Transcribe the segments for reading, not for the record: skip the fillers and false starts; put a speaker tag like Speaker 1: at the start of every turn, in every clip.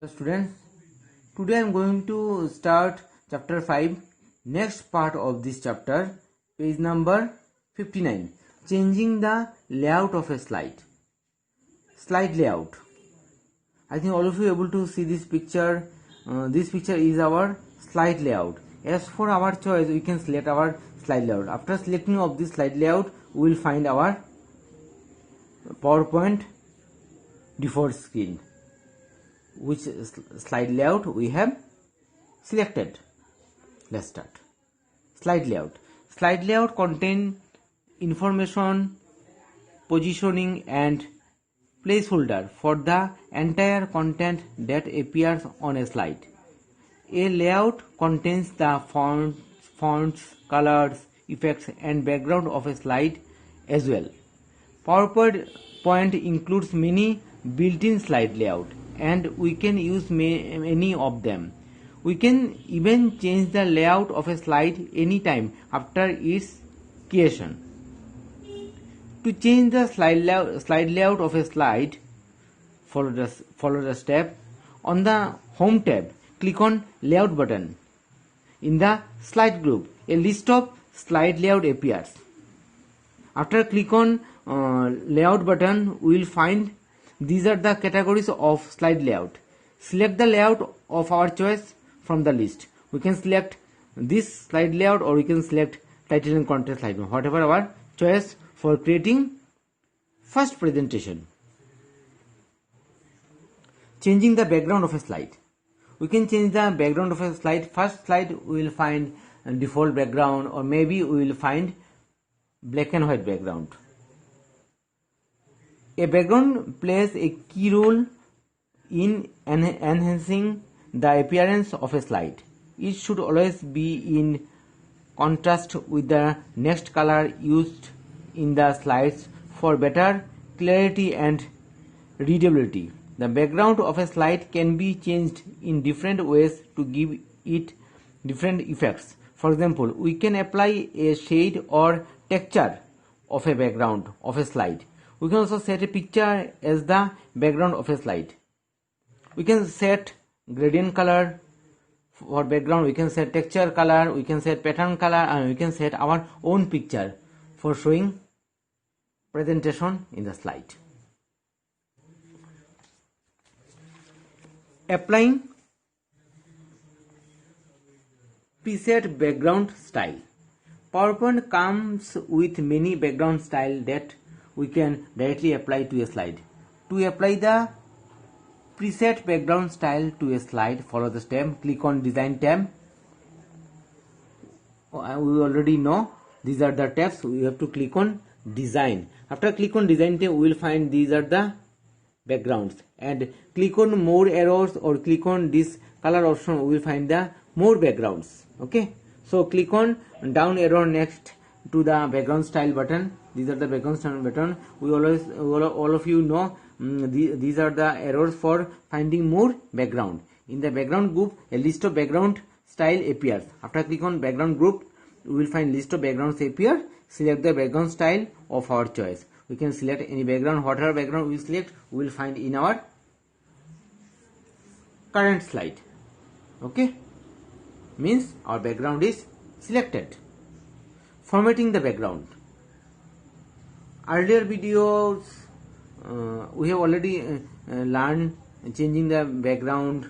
Speaker 1: Students, today I am going to start chapter 5, next part of this chapter, page number 59, changing the layout of a slide. Slide layout. I think all of you are able to see this picture. This picture is our slide layout. As for our choice, we can select our slide layout. After selecting of this slide layout, we will find our PowerPoint default screen. Which slide layout we have selected. Let's start. Slide layout. Slide layout contain information, positioning and placeholder for the entire content that appears on a slide. A layout contains the fonts, colors, effects and background of a slide as well. PowerPoint includes many built-in slide layout, and we can use many of them. We can even change the layout of a slide anytime after its creation. To change the slide layout of a slide, follow the step. On the Home tab, click on Layout button. In the slide group, a list of slide layout appears. After click on Layout button, we will find these are the categories of slide layout. Select the layout of our choice from the list. We can select this slide layout or we can select title and content slide, whatever our choice for creating first presentation. Changing the background of a slide. We can change the background of a slide. First slide we will find default background, or maybe we will find black and white background. A background plays a key role in enhancing the appearance of a slide. It should always be in contrast with the next color used in the slides for better clarity and readability. The background of a slide can be changed in different ways to give it different effects. For example, we can apply a shade or texture of a background of a slide. We can also set a picture as the background of a slide. We can set gradient color for background, we can set texture color, we can set pattern color, and we can set our own picture for showing presentation in the slide. Applying preset background style. PowerPoint comes with many background styles that we can directly apply to a slide. To apply the preset background style to a slide, follow the step. Click on Design tab. We already know these are the tabs. We have to click on Design. After click on Design tab, we will find these are the backgrounds. And click on More arrows or click on this color option. We will find the more backgrounds. Okay. So click on down arrow next to the background style button. These are the background style button. We always all of you know these are the arrows for finding more background. In the background group, a list of background style appears. After click on background group, we will find list of backgrounds appear. Select the background style of our choice. We can select any background, whatever background we select, we will find in our current slide. Okay, means our background is selected. Formatting the background. Earlier videos we have already learned changing the background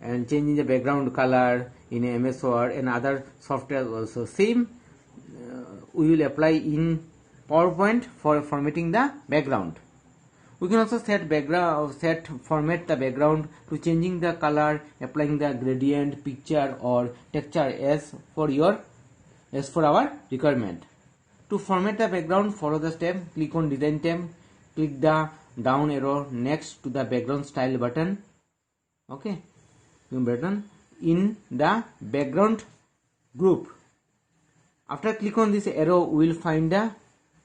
Speaker 1: and changing the background color in MS Word and other software also. Same we will apply in PowerPoint for formatting the background. We can also format the background to changing the color, applying the gradient, picture or texture as for our requirement. To format the background, follow the step. Click on Design tab. Click the down arrow next to the background style button. Okay, button in the background group. After click on this arrow, we will find the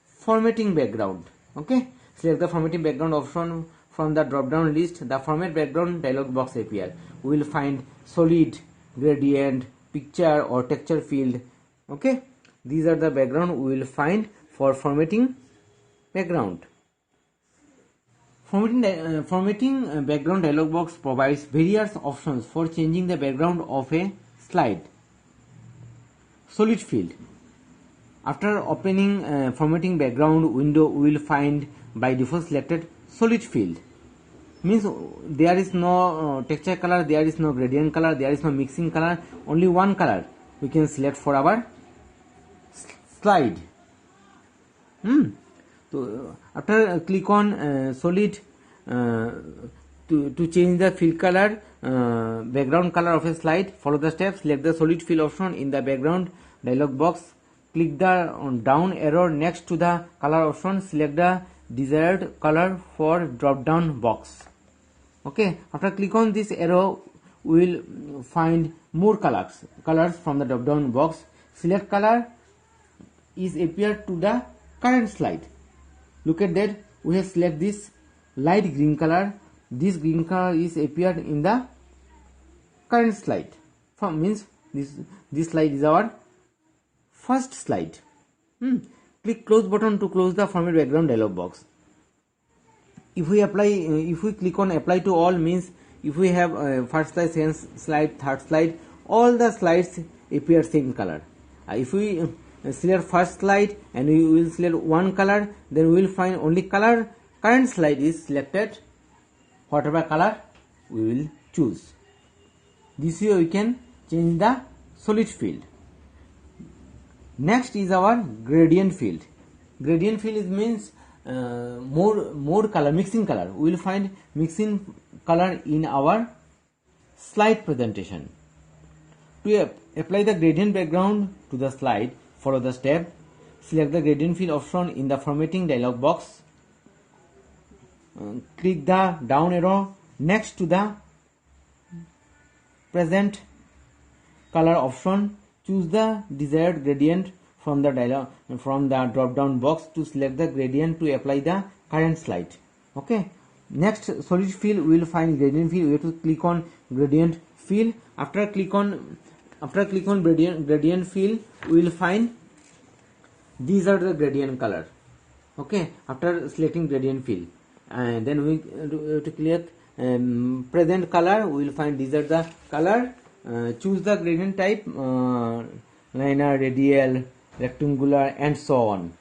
Speaker 1: formatting background. Okay, select the formatting background option from the drop down list. The format background dialog box appear. We will find solid, gradient, picture or texture field. Okay, these are the background we will find for formatting background. Formatting background dialog box provides various options for changing the background of a slide. Solid field. After opening formatting background window, we will find by default selected solid field. Means there is no texture color, there is no gradient color, there is no mixing color, only one color we can select for our slide. So after click on solid to change the field color, background color of a slide, follow the steps. Select the solid field option in the background dialog box. Click the down arrow next to the color option. Select the desired color for drop down box. Okay, after click on this arrow, we will find more colors from the drop down box. Select color is appeared to the current slide. Look at that, we have select this light green color. This green color is appeared in the current slide. Means this slide is our first slide. Click close button to close the format background dialog box. If we click on apply to all, means if we have first slide, second slide, third slide, all the slides appear same color. If we select first slide and we will select one color, then we will find only color current slide is selected, whatever color we will choose. This way we can change the solid field. Next is our gradient field. Gradient field means more color, mixing color. We will find mixing color in our slide presentation. To apply the gradient background to the slide, follow the step. Select the gradient field option in the formatting dialog box. Click the down arrow next to the present color option. Choose the desired gradient from the drop down box to select the gradient to apply the current slide. Okay. Next solid field, we will find gradient field. We have to click on gradient field. After click on gradient field, we will find these are the gradient color. Okay. After selecting gradient field, and then we to click present color, we will find these are the color. Choose the gradient type, linear, radial, rectangular, and so on.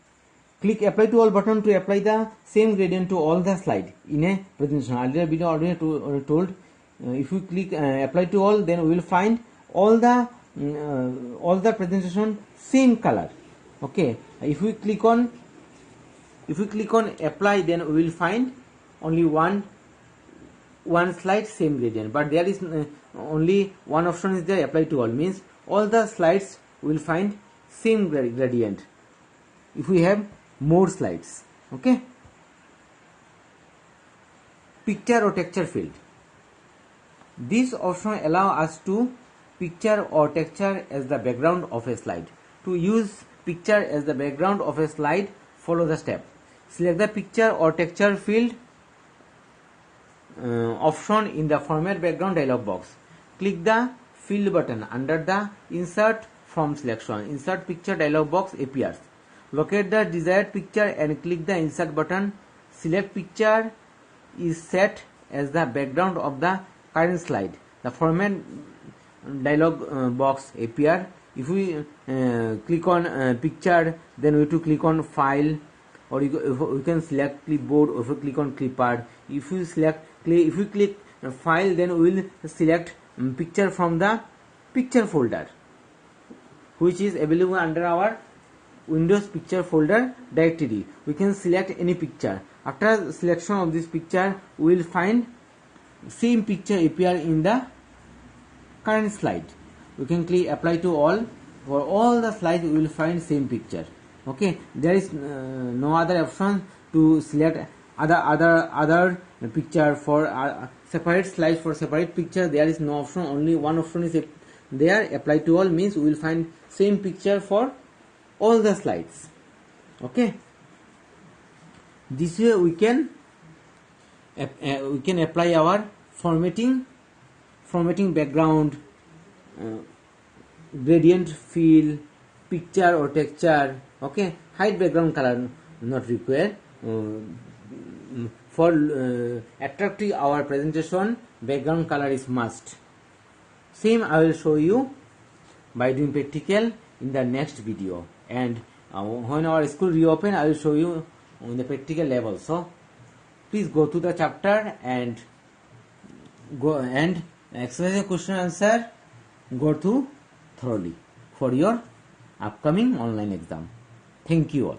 Speaker 1: Click apply to all button to apply the same gradient to all the slide in a presentation. Earlier video already told, if we click apply to all, then we will find all the presentation same color. Okay. If we click on apply, then we will find only one slide same gradient, but there is only one option is there, apply to all, means all the slides will find same gradient if we have more slides. Okay. Picture or texture field. This option allow us to picture or texture as the background of a slide. To use picture as the background of a slide, follow the step. Select the picture or texture field option in the format background dialog box. Click the field button under the insert from selection. Insert picture dialog box appears. Locate the desired picture and click the insert button. Select picture is set as the background of the current slide. The format dialog box appear. If we click on picture, then we have to click on file, or we can select clipboard, or if we click on clipboard. If we click file, then we will select picture from the picture folder, which is available under our Windows picture folder directory. We can select any picture. After selection of this picture, we will find same picture appear in the current slide. We can click apply to all. For all the slides, we will find same picture. Okay, there is no other option to select other picture for separate slides for separate picture. There is no option. Only one option is there. Apply to all means we will find same picture for all the slides. Okay. This way we can apply our formatting background, gradient field, picture or texture. Okay, hide background color not required. for attracting our presentation, background color is must. Same I will show you by doing practical in the next video, and when our school reopen I will show you in the practical level. So please go to the chapter and go and exercise question answer go through thoroughly for your upcoming online exam. Thank you all.